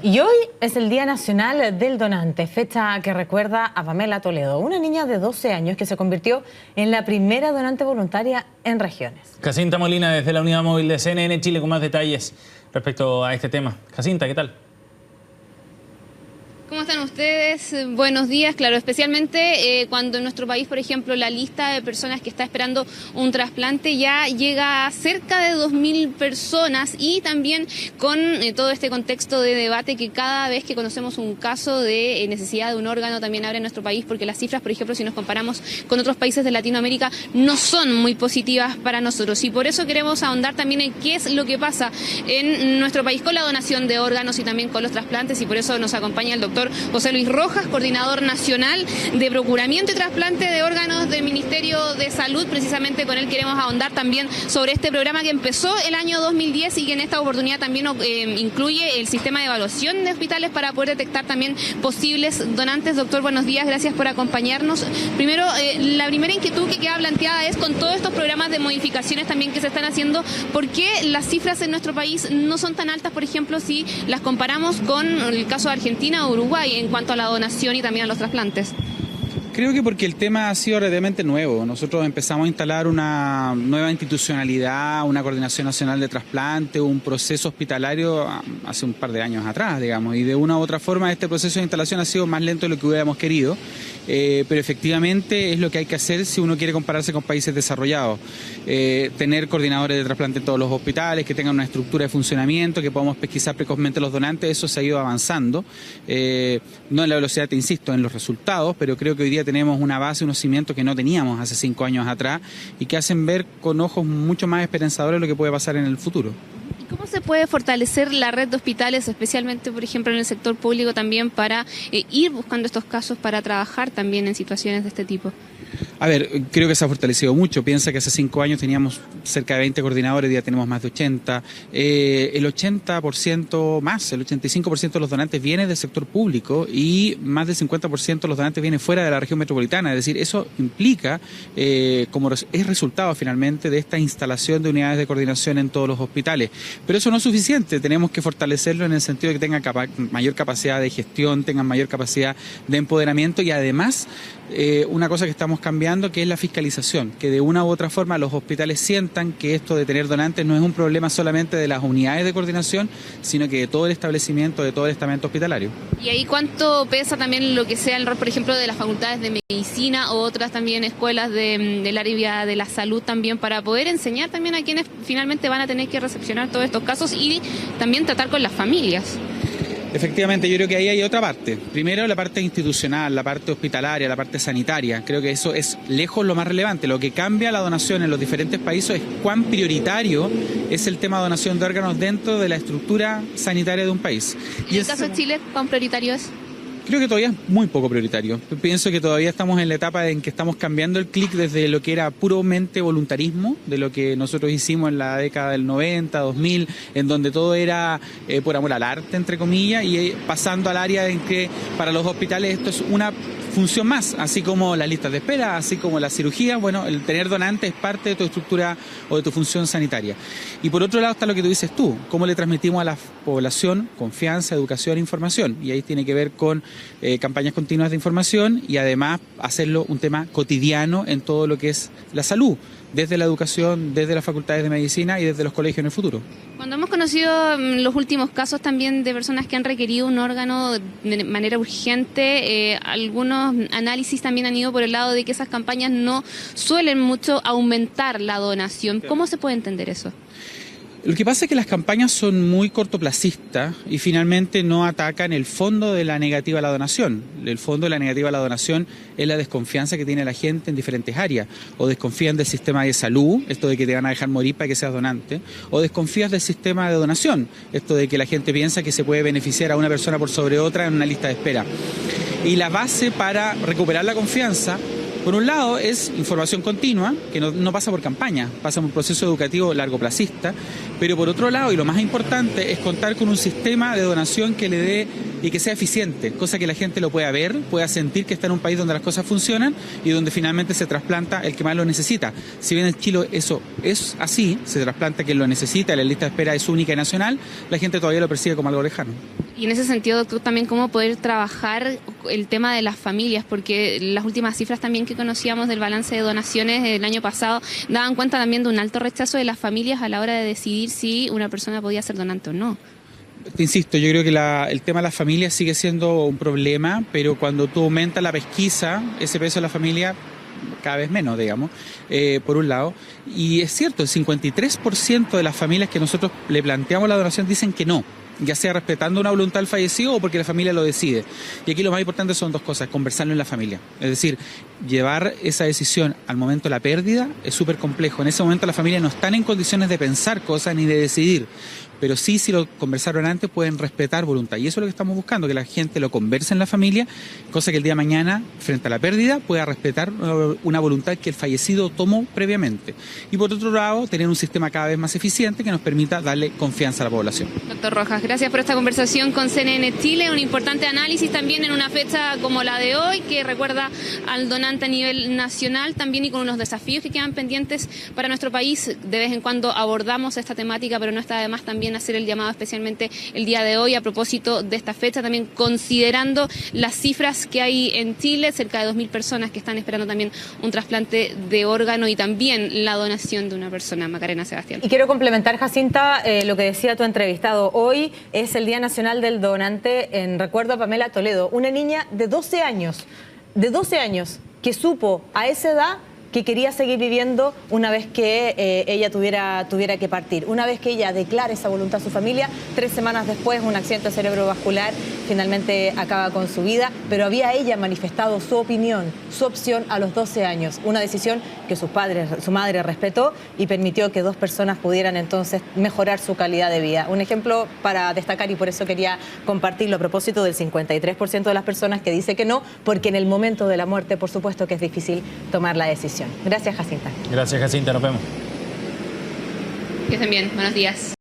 Y hoy es el Día Nacional del Donante, fecha que recuerda a Pamela Toledo, una niña de 12 años que se convirtió en la primera donante voluntaria en regiones. Jacinta Molina, desde la unidad móvil de CNN Chile, con más detalles respecto a este tema. Jacinta, ¿qué tal? ¿Cómo están ustedes? Buenos días. Claro, especialmente cuando en nuestro país, por ejemplo, la lista de personas que está esperando un trasplante ya llega a cerca de 2.000 personas, y también con todo este contexto de debate que cada vez que conocemos un caso de necesidad de un órgano también abre en nuestro país, porque las cifras, por ejemplo, si nos comparamos con otros países de Latinoamérica, no son muy positivas para nosotros, y por eso queremos ahondar también en qué es lo que pasa en nuestro país con la donación de órganos y también con los trasplantes, y por eso nos acompaña el doctor José Luis Rojas, coordinador nacional de procuramiento y trasplante de órganos del Ministerio de Salud. Precisamente con él queremos ahondar también sobre este programa que empezó el año 2010 y que en esta oportunidad también incluye el sistema de evaluación de hospitales para poder detectar también posibles donantes. Doctor, buenos días, gracias por acompañarnos. Primero, la primera inquietud que queda planteada es, con todos estos programas de modificaciones también que se están haciendo, ¿por qué las cifras en nuestro país no son tan altas, por ejemplo, si las comparamos con el caso de Argentina o Uruguay en cuanto a la donación y también a los trasplantes? Creo que porque el tema ha sido relativamente nuevo. Nosotros empezamos a instalar una nueva institucionalidad, una coordinación nacional de trasplante, un proceso hospitalario hace un par de años atrás, digamos, y de una u otra forma este proceso de instalación ha sido más lento de lo que hubiéramos querido, pero efectivamente es lo que hay que hacer si uno quiere compararse con países desarrollados. Tener coordinadores de trasplante en todos los hospitales, que tengan una estructura de funcionamiento, que podamos pesquisar precozmente los donantes, eso se ha ido avanzando. No en la velocidad, te insisto, en los resultados, pero creo que hoy día tenemos una base, unos cimientos que no teníamos hace 5 años atrás y que hacen ver con ojos mucho más esperanzadores lo que puede pasar en el futuro. ¿Cómo se puede fortalecer la red de hospitales, especialmente, por ejemplo, en el sector público también, para ir buscando estos casos, para trabajar también en situaciones de este tipo? A ver, creo que se ha fortalecido mucho. Piensa que hace 5 años teníamos cerca de 20 coordinadores, hoy día tenemos más de 80. El 80% más, el 85% de los donantes viene del sector público y más del 50% de los donantes vienen fuera de la región metropolitana. Es decir, eso implica, como es resultado finalmente de esta instalación de unidades de coordinación en todos los hospitales. Pero eso no es suficiente, tenemos que fortalecerlo en el sentido de que tengan mayor capacidad de gestión, tengan mayor capacidad de empoderamiento y además una cosa que estamos cambiando, que es la fiscalización, que de una u otra forma los hospitales sientan que esto de tener donantes no es un problema solamente de las unidades de coordinación, sino que de todo el establecimiento, de todo el estamento hospitalario. ¿Y ahí cuánto pesa también lo que sea el rol, por ejemplo, de las facultades de medicina o otras también escuelas del área de la salud también, para poder enseñar también a quienes finalmente van a tener que recepcionar todos estos casos y también tratar con las familias? Efectivamente, yo creo que ahí hay otra parte. Primero, la parte institucional, la parte hospitalaria, la parte sanitaria. Creo que eso es lejos lo más relevante. Lo que cambia la donación en los diferentes países es cuán prioritario es el tema de donación de órganos dentro de la estructura sanitaria de un país. ¿Y en el caso de Chile, cuán prioritario es? Creo que todavía es muy poco prioritario. Pienso que todavía estamos en la etapa en que estamos cambiando el clic desde lo que era puramente voluntarismo, de lo que nosotros hicimos en la década del 90, 2000, en donde todo era por amor al arte, entre comillas, y pasando al área en que para los hospitales esto es una función más, así como las listas de espera, así como las cirugías. Bueno, el tener donantes es parte de tu estructura o de tu función sanitaria. Y por otro lado está lo que tú dices tú, cómo le transmitimos a la población confianza, educación e información. Y ahí tiene que ver con campañas continuas de información y además hacerlo un tema cotidiano en todo lo que es la salud, desde la educación, desde las facultades de medicina y desde los colegios en el futuro. Cuando hemos conocido los últimos casos también de personas que han requerido un órgano de manera urgente, algunos análisis también han ido por el lado de que esas campañas no suelen mucho aumentar la donación. ¿Cómo se puede entender eso? Lo que pasa es que las campañas son muy cortoplacistas y finalmente no atacan el fondo de la negativa a la donación. El fondo de la negativa a la donación es la desconfianza que tiene la gente en diferentes áreas. O desconfían del sistema de salud, esto de que te van a dejar morir para que seas donante, o desconfías del sistema de donación, esto de que la gente piensa que se puede beneficiar a una persona por sobre otra en una lista de espera. Y la base para recuperar la confianza, por un lado, es información continua, que no pasa por campaña, pasa por un proceso educativo largoplacista, pero por otro lado, y lo más importante, es contar con un sistema de donación que le dé y que sea eficiente, cosa que la gente lo pueda ver, pueda sentir que está en un país donde las cosas funcionan y donde finalmente se trasplanta el que más lo necesita. Si bien en Chile eso es así, se trasplanta quien lo necesita, la lista de espera es única y nacional, la gente todavía lo percibe como algo lejano. Y en ese sentido, doctor, también cómo poder trabajar el tema de las familias, porque las últimas cifras también que conocíamos del balance de donaciones del año pasado daban cuenta también de un alto rechazo de las familias a la hora de decidir si una persona podía ser donante o no. Te insisto, yo creo que el tema de las familias sigue siendo un problema, pero cuando tú aumentas la pesquisa, ese peso de la familia cada vez menos, digamos, por un lado. Y es cierto, el 53% de las familias que nosotros le planteamos la donación dicen que no, ya sea respetando una voluntad del fallecido o porque la familia lo decide. Y aquí lo más importante son dos cosas: conversarlo en la familia. Es decir, llevar esa decisión al momento de la pérdida es súper complejo. En ese momento la familia no están en condiciones de pensar cosas ni de decidir. Pero sí, si lo conversaron antes, pueden respetar voluntad. Y eso es lo que estamos buscando, que la gente lo converse en la familia, cosa que el día de mañana, frente a la pérdida, pueda respetar una voluntad que el fallecido tomó previamente. Y por otro lado, tener un sistema cada vez más eficiente que nos permita darle confianza a la población. Doctor Rojas, gracias por esta conversación con CNN Chile. Un importante análisis también en una fecha como la de hoy, que recuerda al donante a nivel nacional también, y con unos desafíos que quedan pendientes para nuestro país. De vez en cuando abordamos esta temática, pero no está de más también hacer el llamado especialmente el día de hoy a propósito de esta fecha, también considerando las cifras que hay en Chile, cerca de 2.000 personas que están esperando también un trasplante de órgano y también la donación de una persona. Macarena, Sebastián. Y quiero complementar, Jacinta, lo que decía tu entrevistado. Hoy es el Día Nacional del Donante en recuerdo a Pamela Toledo, una niña de 12 años, que supo a esa edad que quería seguir viviendo una vez que ella tuviera que partir. Una vez que ella declara esa voluntad a su familia, 3 semanas después un accidente cerebrovascular finalmente acaba con su vida, pero había ella manifestado su opinión, su opción a los 12 años, una decisión que su madre respetó y permitió que 2 personas pudieran entonces mejorar su calidad de vida. Un ejemplo para destacar, y por eso quería compartirlo a propósito del 53% de las personas que dice que no, porque en el momento de la muerte, por supuesto que es difícil tomar la decisión. Gracias, Jacinta. Gracias, Jacinta. Nos vemos. Que estén bien. Buenos días.